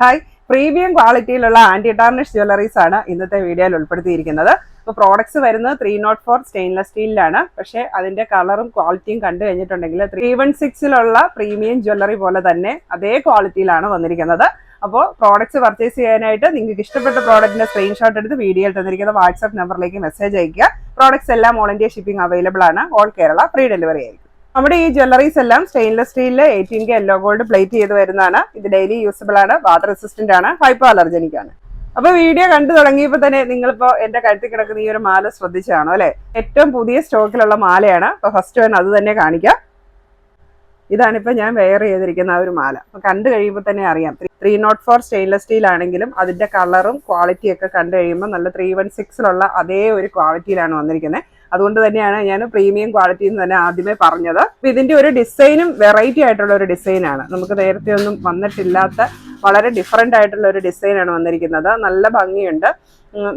Hi, premium ക്വാളിറ്റിയിലുള്ള anti tarnish jewelleries ആണ് ഇന്നത്തെ വീഡിയോയിൽ ഉൾപ്പെടുത്തിയിരിക്കുന്നത്. ഇപ്പോൾ പ്രോഡക്ട്സ് വരുന്നത് 304 സ്റ്റെയിൻലെസ് സ്റ്റീലിലാണ്. പക്ഷേ അതിന്റെ കളറും ക്വാളിറ്റിയും കണ്ടു കഴിഞ്ഞിട്ടുണ്ടെങ്കിൽ 316 പ്രീമിയം ജ്വല്ലറി പോലെ തന്നെ അതേ ക്വാളിറ്റിയിലാണ് വന്നിരിക്കുന്നത്. അപ്പോൾ പ്രോഡക്ട്സ് പർച്ചേസ് ചെയ്യാനായിട്ട് നിങ്ങൾക്ക് ഇഷ്ടപ്പെട്ട പ്രോഡക്റ്റിന്റെ സ്ക്രീൻഷോട്ട് എടുത്ത് വീഡിയോയിൽ തന്നിരിക്കുന്ന വാട്സ്ആപ്പ് നമ്പറിലേക്ക് മെസ്സേജ് അയക്കുക. പ്രോഡക്ട്സ് എല്ലാം ഓൾ ഇന്ത്യ ഷിപ്പിംഗ് അവൈലബിൾ ആണ്. ഓൾ കേരള ഫ്രീ ഡെലിവറി ആയിരിക്കും. നമ്മുടെ ഈ ജ്വല്ലറീസ് എല്ലാം സ്റ്റെയിൻലെസ് സ്റ്റീലിൽ 18K യെല്ലോ ഗോൾഡ് പ്ലേറ്റ് ചെയ്ത് വരുന്നതാണ്. ഇത് ഡെയിലി യൂസബിൾ ആണ്, വാട്ടർ റെസിസ്റ്റന്റ് ആണ്, ഹൈപ്പോ അലർജനിക് ആണ്. അപ്പൊ വീഡിയോ കണ്ടു തുടങ്ങിയപ്പോൾ തന്നെ നിങ്ങളിപ്പോ എന്റെ കഴുത്തിൽ കിടക്കുന്ന ഈ ഒരു മാല ശ്രദ്ധിച്ചാണോ അല്ലെ? ഏറ്റവും പുതിയ സ്റ്റോക്കിലുള്ള മാലയാണ്. അപ്പൊ ഫസ്റ്റ് വൺ അത് തന്നെ കാണിക്കാം. ഇതാണിപ്പോ ഞാൻ വെയർ ചെയ്തിരിക്കുന്ന ആ ഒരു മാല. അപ്പൊ കണ്ടു കഴിയുമ്പോൾ തന്നെ അറിയാം 304 സ്റ്റെയിൻലെസ് സ്റ്റീൽ ആണെങ്കിലും അതിന്റെ കളറും ക്വാളിറ്റിയും ഒക്കെ കണ്ടു കഴിയുമ്പോൾ നല്ല 316 അതേ ഒരു ക്വാളിറ്റിയിലാണ് വന്നിരിക്കുന്നത്. അതുകൊണ്ട് തന്നെയാണ് ഞാൻ പ്രീമിയം ക്വാളിറ്റി എന്ന് തന്നെ ആദ്യമേ പറഞ്ഞത്. ഇതിന്റെ ഒരു ഡിസൈനും വെറൈറ്റി ആയിട്ടുള്ള ഒരു ഡിസൈനാണ്. നമുക്ക് നേരത്തെ ഒന്നും വന്നിട്ടില്ലാത്ത വളരെ ഡിഫറെന്റ് ആയിട്ടുള്ള ഒരു ഡിസൈനാണ് വന്നിരിക്കുന്നത്. നല്ല ഭംഗിയുണ്ട്.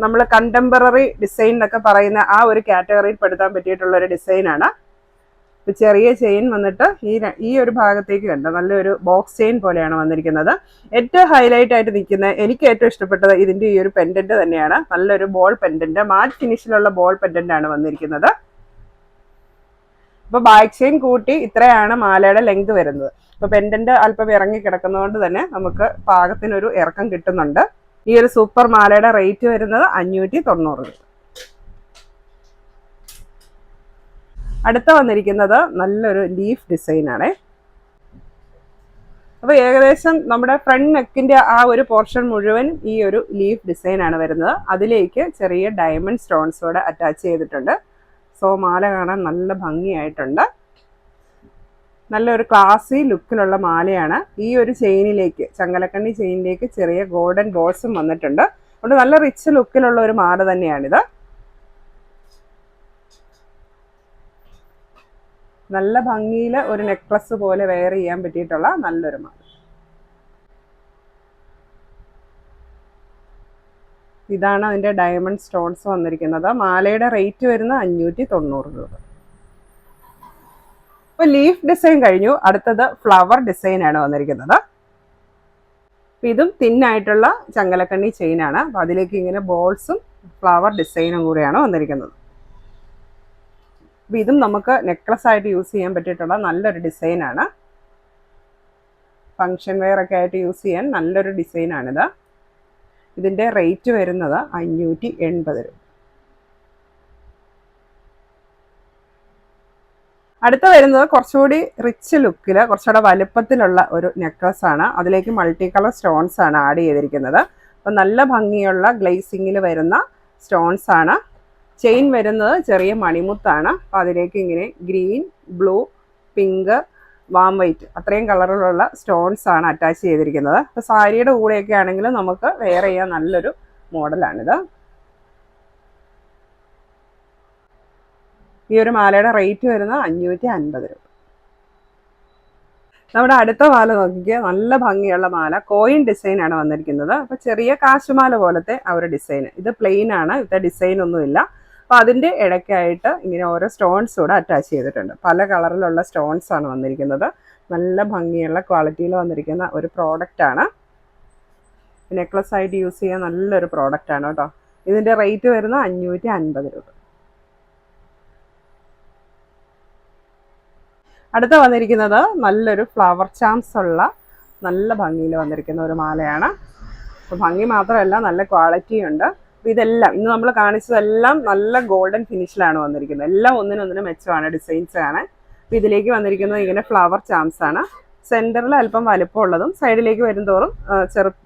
നമ്മൾ കണ്ടംപററി ഡിസൈൻ എന്നൊക്കെ പറയുന്ന ആ ഒരു കാറ്റഗറിയിൽ പെടുത്താൻ പറ്റിയിട്ടുള്ള ഒരു ഡിസൈനാണ്. ചെറിയ ചെയിൻ വന്നിട്ട് ഈ ഒരു ഭാഗത്തേക്ക് കണ്ട നല്ലൊരു ബോക്സ് ചെയിൻ പോലെയാണ് വന്നിരിക്കുന്നത്. ഏറ്റവും ഹൈലൈറ്റ് ആയിട്ട് നിൽക്കുന്ന എനിക്ക് ഏറ്റവും ഇഷ്ടപ്പെട്ടത് ഇതിന്റെ ഈ ഒരു പെൻഡന്റ് തന്നെയാണ്. നല്ലൊരു ബോൾ പെൻഡന്റ്, മാറ്റ് ഫിനിഷിലുള്ള ബോൾ പെൻഡന്റ് ആണ് വന്നിരിക്കുന്നത്. അപ്പൊ ബാക്ക് ചെയിൻ കൂട്ടി ഇത്രയാണ് മാലയുടെ ലെങ്ത് വരുന്നത്. അപ്പൊ പെൻഡന്റ് അല്പം ഇറങ്ങി കിടക്കുന്നതുകൊണ്ട് തന്നെ നമുക്ക് പാകത്തിനൊരു ഇറക്കം കിട്ടുന്നുണ്ട്. ഈ ഒരു സൂപ്പർ മാലയുടെ റേറ്റ് വരുന്നത് 590 രൂപ. അടുത്ത വന്നിരിക്കുന്നത് നല്ലൊരു ലീഫ് ഡിസൈൻ ആണ്. അപ്പൊ ഏകദേശം നമ്മുടെ ഫ്രണ്ട് നെക്കിന്റെ ആ ഒരു പോർഷൻ മുഴുവൻ ഈ ഒരു ലീഫ് ഡിസൈൻ ആണ് വരുന്നത്. അതിലേക്ക് ചെറിയ ഡയമണ്ട് സ്റ്റോൺസോടെ അറ്റാച്ച് ചെയ്തിട്ടുണ്ട്. സോ മാല കാണാൻ നല്ല ഭംഗിയായിട്ടുണ്ട്. നല്ലൊരു ക്ലാസി ലുക്കിലുള്ള മാലയാണ്. ഈ ഒരു ചെയിനിലേക്ക്, ചങ്ങലക്കണ്ണി ചെയിനിലേക്ക് ചെറിയ ഗോൾഡൻ ബോൾസും വന്നിട്ടുണ്ട്. അതുകൊണ്ട് നല്ല റിച്ച് ലുക്കിലുള്ള ഒരു മാല തന്നെയാണിത്. നല്ല ഭംഗിയിൽ ഒരു നെക്ലസ് പോലെ വെയർ ചെയ്യാൻ പറ്റിയിട്ടുള്ള നല്ലൊരു മാല. ഇതാണ് അതിന്റെ ഡയമണ്ട് സ്റ്റോൺസ് വന്നിരിക്കുന്നത്. മാലയുടെ റേറ്റ് വരുന്ന 590 രൂപ. ഇപ്പൊ ലീഫ് ഡിസൈൻ കഴിഞ്ഞു. അടുത്തത് ഫ്ലവർ ഡിസൈൻ ആണ് വന്നിരിക്കുന്നത്. ഇതും തിന്നായിട്ടുള്ള ചങ്ങലക്കണ്ണി ചെയിനാണ്. അപ്പൊ അതിലേക്ക് ഇങ്ങനെ ബോൾസും ഫ്ലവർ ഡിസൈനും കൂടെയാണ് വന്നിരിക്കുന്നത്. ഇതും നമുക്ക് നെക്ലസ് ആയിട്ട് യൂസ് ചെയ്യാൻ പറ്റിയിട്ടുള്ള നല്ലൊരു ഡിസൈനാണ്. ഫങ്ഷൻ വെയർ ഒക്കെ ആയിട്ട് യൂസ് ചെയ്യാൻ നല്ലൊരു ഡിസൈനാണിത്. ഇതിന്റെ റേറ്റ് വരുന്നത് 580 രൂപ. അടുത്ത വരുന്നത് കുറച്ചുകൂടി റിച്ച് ലുക്കിൽ കുറച്ചുകൂടെ വലുപ്പത്തിലുള്ള ഒരു നെക്ലസ് ആണ്. അതിലേക്ക് മൾട്ടി കളർ സ്റ്റോൺസ് ആണ് ആഡ് ചെയ്തിരിക്കുന്നത്. അപ്പം നല്ല ഭംഗിയുള്ള ഗ്ലേസിങ്ങിൽ വരുന്ന സ്റ്റോൺസ് ആണ്. ചെയിൻ വരുന്നത് ചെറിയ മണിമുത്താണ്. അപ്പം അതിലേക്ക് ഇങ്ങനെ green, blue, pink, warm white അത്രയും കളറിലുള്ള സ്റ്റോൺസ് ആണ് അറ്റാച്ച് ചെയ്തിരിക്കുന്നത്. അപ്പോൾ സാരിയുടെ കൂടെയൊക്കെ ആണെങ്കിൽ നമുക്ക് വെയർ ചെയ്യാൻ നല്ലൊരു മോഡലാണിത്. ഈ ഒരു മാലയുടെ റേറ്റ് വരുന്നത് 550 രൂപ. നമ്മുടെ അടുത്ത മാല നോക്കിക്കുക. നല്ല ഭംഗിയുള്ള മാല, കോയിൻ ഡിസൈൻ ആണ് വന്നിരിക്കുന്നത്. അപ്പോൾ ചെറിയ കാശുമാല പോലത്തെ ആ ഒരു ഡിസൈൻ. ഇത് പ്ലെയിൻ ആണ്, ഇത്തെ ഡിസൈൻ ഒന്നുമില്ല. അപ്പോൾ അതിൻ്റെ ഇടയ്ക്കായിട്ട് ഇങ്ങനെ ഓരോ സ്റ്റോൺസ് കൂടെ അറ്റാച്ച് ചെയ്തിട്ടുണ്ട്. പല കളറിലുള്ള സ്റ്റോൺസ് ആണ് വന്നിരിക്കുന്നത്. നല്ല ഭംഗിയുള്ള ക്വാളിറ്റിയിൽ വന്നിരിക്കുന്ന ഒരു പ്രോഡക്റ്റ് ആണ്. നെക്ലസ് ആയിട്ട് യൂസ് ചെയ്യാൻ നല്ലൊരു പ്രോഡക്റ്റ് ആണ് കേട്ടോ. ഇതിൻ്റെ റേറ്റ് വരുന്നത് 550 രൂപ. അടുത്ത വന്നിരിക്കുന്നത് നല്ലൊരു ഫ്ലവർ ചാംസ് ഉള്ള നല്ല ഭംഗിയിൽ വന്നിരിക്കുന്ന ഒരു മാലയാണ്. അപ്പോൾ ഭംഗി മാത്രമല്ല നല്ല ക്വാളിറ്റിയും ഉണ്ട്. ഇതെല്ലാം ഇന്ന് നമ്മൾ കാണിച്ചതെല്ലാം നല്ല ഗോൾഡൻ ഫിനിഷിലാണ് വന്നിരിക്കുന്നത്. എല്ലാം ഒന്നിനൊന്നിനും മെച്ചമാണ്, ഡിസൈൻസ് ആണ്. അപ്പോൾ ഇതിലേക്ക് വന്നിരിക്കുന്നത് ഇങ്ങനെ ഫ്ലവർ ചാംസ് ആണ്. സെൻറ്ററിൽ അല്പം വലുപ്പമുള്ളതും സൈഡിലേക്ക് വരുന്തോറും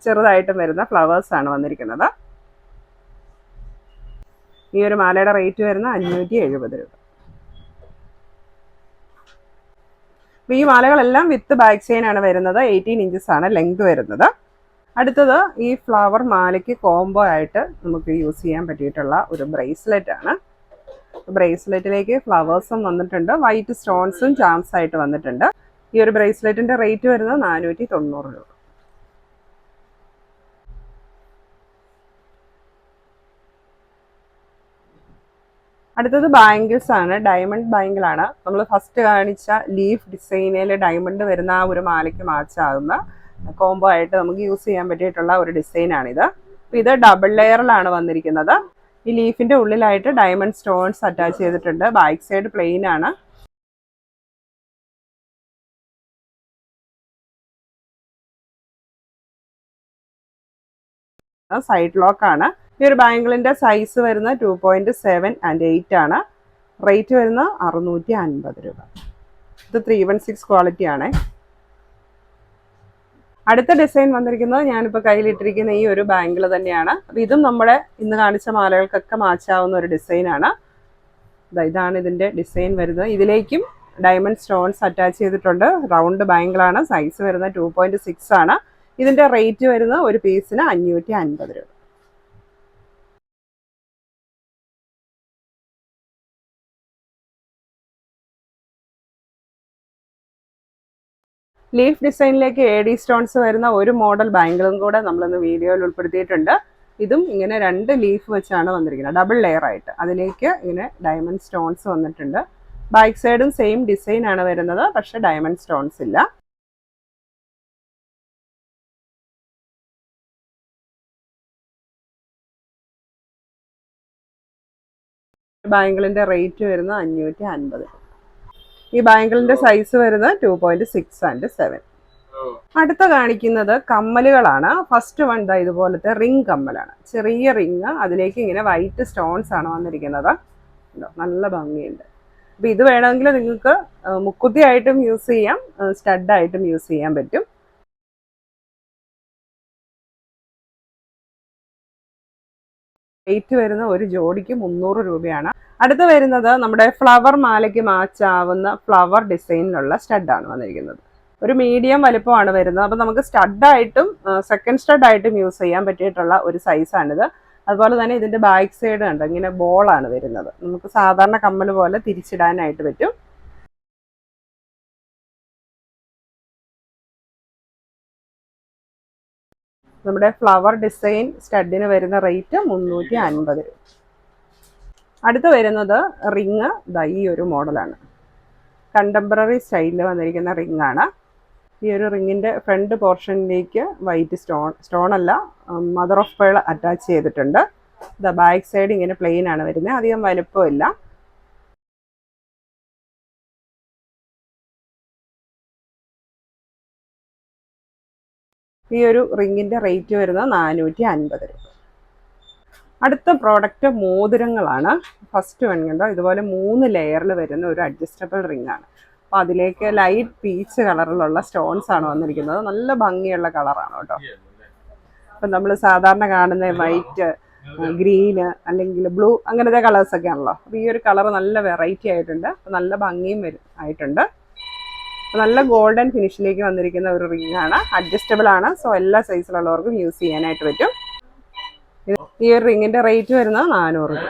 ചെറുതായിട്ടും വരുന്ന ഫ്ലവേഴ്സ് ആണ് വന്നിരിക്കുന്നത്. ഈ ഒരു മാലയുടെ റേറ്റ് വരുന്നത് 570 രൂപ. ഈ മാലകളെല്ലാം വിത്ത് ബാക്ക് ചെയിൻ ആണ് വരുന്നത്. 18 ഇഞ്ചസ് ആണ് ലെങ്ത് വരുന്നത്. അടുത്തത് ഈ ഫ്ലവർ മാലയ്ക്ക് കോംബോ ആയിട്ട് നമുക്ക് യൂസ് ചെയ്യാൻ പറ്റിയിട്ടുള്ള ഒരു ബ്രേസ്ലെറ്റ് ആണ്. ബ്രേസ്ലെറ്റിലേക്ക് ഫ്ലവേഴ്സും വന്നിട്ടുണ്ട്, വൈറ്റ് സ്റ്റോൺസും ചാംസ് ആയിട്ട് വന്നിട്ടുണ്ട്. ഈ ഒരു ബ്രേസ്ലെറ്റിന്റെ റേറ്റ് വരുന്നത് 490 രൂപ. അടുത്തത് ബാംഗിൾസ് ആണ്. ഡയമണ്ട് ബാംഗിളാണ്. നമ്മൾ ഫസ്റ്റ് കാണിച്ച ലീഫ് ഡിസൈനിൽ ഡയമണ്ട് വരുന്ന ആ ഒരു മാലയ്ക്ക് മാച്ച് ആകുന്ന കോംബോ ആയിട്ട് നമുക്ക് യൂസ് ചെയ്യാൻ പറ്റിയിട്ടുള്ള ഒരു ഡിസൈനാണിത്. അപ്പോൾ ഇത് ഡബിൾ ലെയറിലാണ് വന്നിരിക്കുന്നത്. ഈ ലീഫിൻ്റെ ഉള്ളിലായിട്ട് ഡയമണ്ട് സ്റ്റോൺസ് അറ്റാച്ച് ചെയ്തിട്ടുണ്ട്. ബാക്ക് സൈഡ് പ്ലെയിൻ ആണ്. സൈഡ് ലോക്ക് ആണ്. ഈ ഒരു ബാംഗിളിൻ്റെ സൈസ് വരുന്ന 2.7 and 8 ആണ്. റേറ്റ് വരുന്ന 650 രൂപ. ഇത് 316 ക്വാളിറ്റി ആണ്. അടുത്ത ഡിസൈൻ വന്നിരിക്കുന്നത് ഞാനിപ്പോൾ കയ്യിലിട്ടിരിക്കുന്ന ഈ ഒരു ബാംഗിൾ തന്നെയാണ്. അപ്പോൾ ഇതും നമ്മുടെ ഇന്ന് കാണിച്ച മാലകൾക്കൊക്കെ മാച്ചാവുന്ന ഒരു ഡിസൈനാണ്. ഇതാണ് ഇതിൻ്റെ ഡിസൈൻ വരുന്നത്. ഇതിലേക്കും ഡയമണ്ട് സ്റ്റോൺസ് അറ്റാച്ച് ചെയ്തിട്ടുണ്ട്. റൗണ്ട് ബാംഗിളാണ്. സൈസ് വരുന്നത് 2.6 ആണ്. ഇതിൻ്റെ റേറ്റ് വരുന്നത് ഒരു പീസിന് 550 രൂപ. ലീഫ് ഡിസൈനിലേക്ക് AD സ്റ്റോൺസ് വരുന്ന ഒരു മോഡൽ ബാംഗിളും കൂടെ നമ്മളിന്ന് വീഡിയോയിൽ ഉൾപ്പെടുത്തിയിട്ടുണ്ട്. ഇതും ഇങ്ങനെ 2 ലീഫ് വെച്ചാണ് വന്നിരിക്കുന്നത്, ഡബിൾ ലെയർ ആയിട്ട്. അതിലേക്ക് ഇങ്ങനെ ഡയമണ്ട് സ്റ്റോൺസ് വന്നിട്ടുണ്ട്. ബാക്ക് സൈഡും സെയിം ഡിസൈൻ ആണ് വരുന്നത്, പക്ഷെ ഡയമണ്ട് സ്റ്റോൺസ് ഇല്ല. ബാംഗിളിന്റെ റേറ്റ് വരുന്നത് 550. ഈ ബാംഗിളിന്റെ സൈസ് വരുന്നത് 2.6 and 7. അടുത്ത കാണിക്കുന്നത് കമ്മലുകളാണ്. ഫസ്റ്റ് വൺ ദാ ഇതുപോലത്തെ റിംഗ് കമ്മലാണ്. ചെറിയ റിങ്, അതിലേക്ക് ഇങ്ങനെ വൈറ്റ് സ്റ്റോൺസ് ആണ് വന്നിരിക്കുന്നത്. നല്ല ഭംഗിയുണ്ട്. അപ്പോൾ ഇത് വേണമെങ്കിൽ നിങ്ങൾക്ക് മുക്കുത്തിയായിട്ടും യൂസ് ചെയ്യാം, സ്റ്റഡായിട്ടും യൂസ് ചെയ്യാൻ പറ്റും. റേറ്റ് വരുന്ന ഒരു ജോഡിക്ക് 300 രൂപയാണ്. അടുത്ത് വരുന്നത് നമ്മുടെ ഫ്ലവർ മാലയ്ക്ക് മാച്ചാവുന്ന ഫ്ലവർ ഡിസൈനിലുള്ള സ്റ്റഡാണ് വന്നിരിക്കുന്നത്. ഒരു മീഡിയം വലുപ്പമാണ് വരുന്നത്. അപ്പോൾ നമുക്ക് സ്റ്റഡായിട്ടും സെക്കൻഡ് സ്റ്റഡായിട്ടും യൂസ് ചെയ്യാൻ പറ്റിയിട്ടുള്ള ഒരു സൈസാണിത്. അതുപോലെ തന്നെ ഇതിൻ്റെ ബാക്ക് സൈഡ് കണ്ടോ, ഇങ്ങനെ ബോളാണ് വരുന്നത്. നമുക്ക് സാധാരണ കമ്മൽ പോലെ തിരിച്ചിടാനായിട്ട് പറ്റും. നമ്മുടെ ഫ്ലവർ ഡിസൈൻ സ്റ്റഡിന് വരുന്ന റേറ്റ് 350 രൂപ. അടുത്ത് വരുന്നത് റിങ് ഈ ഒരു മോഡലാണ്. കണ്ടംപററി സ്റ്റൈലിൽ വന്നിരിക്കുന്ന റിങ്ങാണ്. ഈ ഒരു റിങ്ങിൻ്റെ ഫ്രണ്ട് പോർഷനിലേക്ക് വൈറ്റ് സ്റ്റോൺ അല്ല, മദർ ഓഫ് പേൾ അറ്റാച്ച് ചെയ്തിട്ടുണ്ട്. ബാക്ക് സൈഡ് ഇങ്ങനെ പ്ലെയിൻ ആണ് വരുന്നത്, അധികം വലുപ്പമില്ല. ഈ ഒരു റിങ്ങിൻ്റെ റേറ്റ് വരുന്നത് 450 രൂപ. അടുത്ത പ്രോഡക്റ്റ് മോതിരങ്ങളാണ്. ഫസ്റ്റ് വൺ കണ്ടോ, ഇതുപോലെ 3 ലെയറിൽ വരുന്ന ഒരു അഡ്ജസ്റ്റബിൾ റിംഗ് ആണ്. അപ്പോൾ അതിലേക്ക് ലൈറ്റ് പീച്ച് കളറിലുള്ള സ്റ്റോൺസ് ആണ് വന്നിരിക്കുന്നത്. നല്ല ഭംഗിയുള്ള കളറാണ് കേട്ടോ. അപ്പം നമ്മൾ സാധാരണ കാണുന്ന വൈറ്റ്, ഗ്രീന് അല്ലെങ്കിൽ ബ്ലൂ അങ്ങനത്തെ കളേഴ്സൊക്കെ ആണല്ലോ. അപ്പോൾ ഈ ഒരു കളർ നല്ല വെറൈറ്റി ആയിട്ടുണ്ട്, നല്ല ഭംഗിയും ആയിട്ടുണ്ട്. നല്ല ഗോൾഡൻ ഫിനിഷിലേക്ക് വന്നിരിക്കുന്ന ഒരു റിംഗ് ആണ്. അഡ്ജസ്റ്റബിൾ ആണ്, സോ എല്ലാ സൈസിലുള്ളവർക്കും യൂസ് ചെയ്യാനായിട്ട് പറ്റും. ഈ ഒരു റിങ്ങിന്റെ റേറ്റ് വരുന്നത് 400 രൂപ.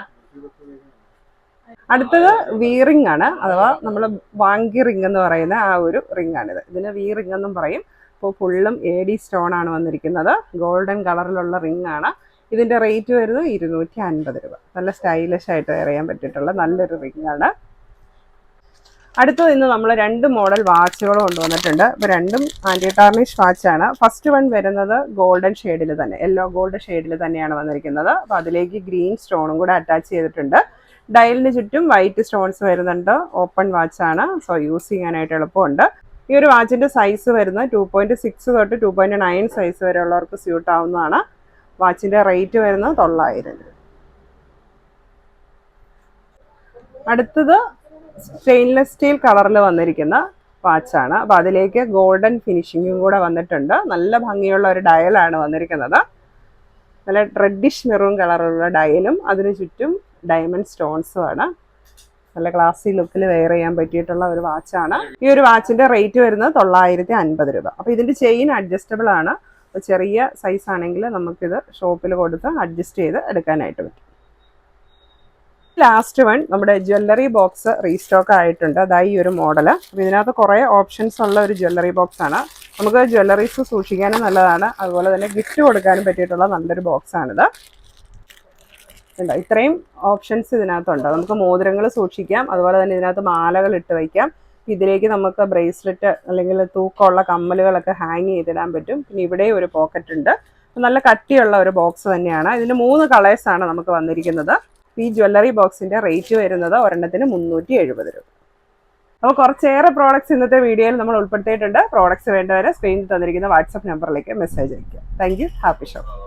അടുത്തത് വി റിംഗ് ആണ്, അഥവാ നമ്മൾ വാങ്കി റിംഗ് എന്ന് പറയുന്ന ആ ഒരു റിംഗ് ആണിത്. ഇതിന് വി റിംഗ് എന്നും പറയും. അപ്പോൾ ഫുള്ളും AD സ്റ്റോൺ ആണ് വന്നിരിക്കുന്നത്. ഗോൾഡൻ കളറിലുള്ള റിംഗ് ആണ്. ഇതിന്റെ റേറ്റ് വരുന്നത് 250 രൂപ. നല്ല സ്റ്റൈലിഷ് ആയിട്ട് വെയർ ചെയ്യാൻ പറ്റിയിട്ടുള്ള നല്ലൊരു റിംഗ് ആണ്. അടുത്തത് ഇന്ന് നമ്മൾ 2 മോഡൽ വാച്ചുകൾ കൊണ്ടുവന്നിട്ടുണ്ട്. ഇപ്പോൾ രണ്ടും ആൻറ്റി ടാർണിഷ് വാച്ചാണ്. ഫസ്റ്റ് വൺ വരുന്നത് ഗോൾഡൻ ഷെയ്ഡിൽ തന്നെ, യെല്ലോ ഗോൾഡ് ഷെയ്ഡിൽ തന്നെയാണ് വന്നിരിക്കുന്നത്. അപ്പോൾ അതിലേക്ക് ഗ്രീൻ സ്റ്റോണും കൂടെ അറ്റാച്ച് ചെയ്തിട്ടുണ്ട്. ഡയലിന് ചുറ്റും വൈറ്റ് സ്റ്റോൺസ് വരുന്നുണ്ട്. ഓപ്പൺ വാച്ചാണ്, സോ യൂസ് ചെയ്യാനായിട്ട് എളുപ്പമുണ്ട്. ഈ ഒരു വാച്ചിൻ്റെ സൈസ് വരുന്നത് 2.6 തൊട്ട് 2.9 സൈസ് വരെയുള്ളവർക്ക് സ്യൂട്ട് ആവുന്നതാണ്. വാച്ചിൻ്റെ റേറ്റ് വരുന്നത് 900 രൂപ. അടുത്തത് സ്റ്റെയിൻലെസ് സ്റ്റീൽ കളറിൽ വന്നിരിക്കുന്ന വാച്ചാണ്. അപ്പോൾ അതിലേക്ക് ഗോൾഡൻ ഫിനിഷിങ്ങും കൂടെ വന്നിട്ടുണ്ട്. നല്ല ഭംഗിയുള്ള ഒരു ഡയലാണ് വന്നിരിക്കുന്നത്. നല്ല റെഡിഷ് മെറൂൺ കളറുള്ള ഡയലും അതിന് ചുറ്റും ഡയമണ്ട് സ്റ്റോൺസും ആണ്. നല്ല ക്ലാസി ലുക്കിൽ വെയർ ചെയ്യാൻ പറ്റിയിട്ടുള്ള ഒരു വാച്ചാണ്. ഈ ഒരു വാച്ചിൻ്റെ റേറ്റ് വരുന്നത് 950 രൂപ. അപ്പോൾ ഇതിൻ്റെ ചെയിൻ അഡ്ജസ്റ്റബിൾ ആണ്. അപ്പോൾ ചെറിയ സൈസ് ആണെങ്കിൽ നമുക്കിത് ഷോപ്പിൽ കൊടുത്ത് അഡ്ജസ്റ്റ് ചെയ്ത് എടുക്കാനായിട്ട് പറ്റും. ലാസ്റ്റ് വൺ നമ്മുടെ ജ്വല്ലറി ബോക്സ് റീസ്റ്റോക്ക് ആയിട്ടുണ്ട്. അതായി ഈ ഒരു മോഡൽ. അപ്പോൾ ഇതിനകത്ത് കുറേ ഓപ്ഷൻസ് ഉള്ള ഒരു ജ്വല്ലറി ബോക്സ് ആണ്. നമുക്ക് ജ്വല്ലറീസ് സൂക്ഷിക്കാനും നല്ലതാണ്, അതുപോലെ തന്നെ ഗിഫ്റ്റ് കൊടുക്കാനും പറ്റിയിട്ടുള്ള നല്ലൊരു ബോക്സ് ആണിത്. ഇത്രയും ഓപ്ഷൻസ് ഇതിനകത്തുണ്ട്. നമുക്ക് മോതിരങ്ങൾ സൂക്ഷിക്കാം, അതുപോലെ തന്നെ ഇതിനകത്ത് മാലകൾ ഇട്ട് വയ്ക്കാം, ഇതിലേക്ക് നമുക്ക് ബ്രേസ്ലെറ്റ് അല്ലെങ്കിൽ തൂക്കമുള്ള കമ്മലുകളൊക്കെ ഹാങ് ചെയ്തിടാൻ പറ്റും. പിന്നെ ഇവിടെ ഒരു പോക്കറ്റ് ഉണ്ട്. നല്ല കട്ടിയുള്ള ഒരു ബോക്സ് തന്നെയാണ്. ഇതിന് 3 കളേഴ്സാണ് നമുക്ക് വന്നിരിക്കുന്നത്. ഈ ജ്വല്ലറി ബോക്സിന്റെ റേറ്റ് വരുന്നത് ഒരെണ്ണത്തിന് 370 രൂപ. അപ്പോൾ കുറച്ചേറെ പ്രോഡക്റ്റ്സ് ഇന്നത്തെ വീഡിയോയിൽ നമ്മൾ ഉൾപ്പെടുത്തിയിട്ടുണ്ട്. പ്രോഡക്റ്റ്സ് വേണ്ടവരെ സ്ക്രീനിൽ തന്നിരിക്കുന്ന വാട്സപ്പ് നമ്പറിലേക്ക് മെസ്സേജ് അയയ്ക്കുക. Thank you. Happy shop.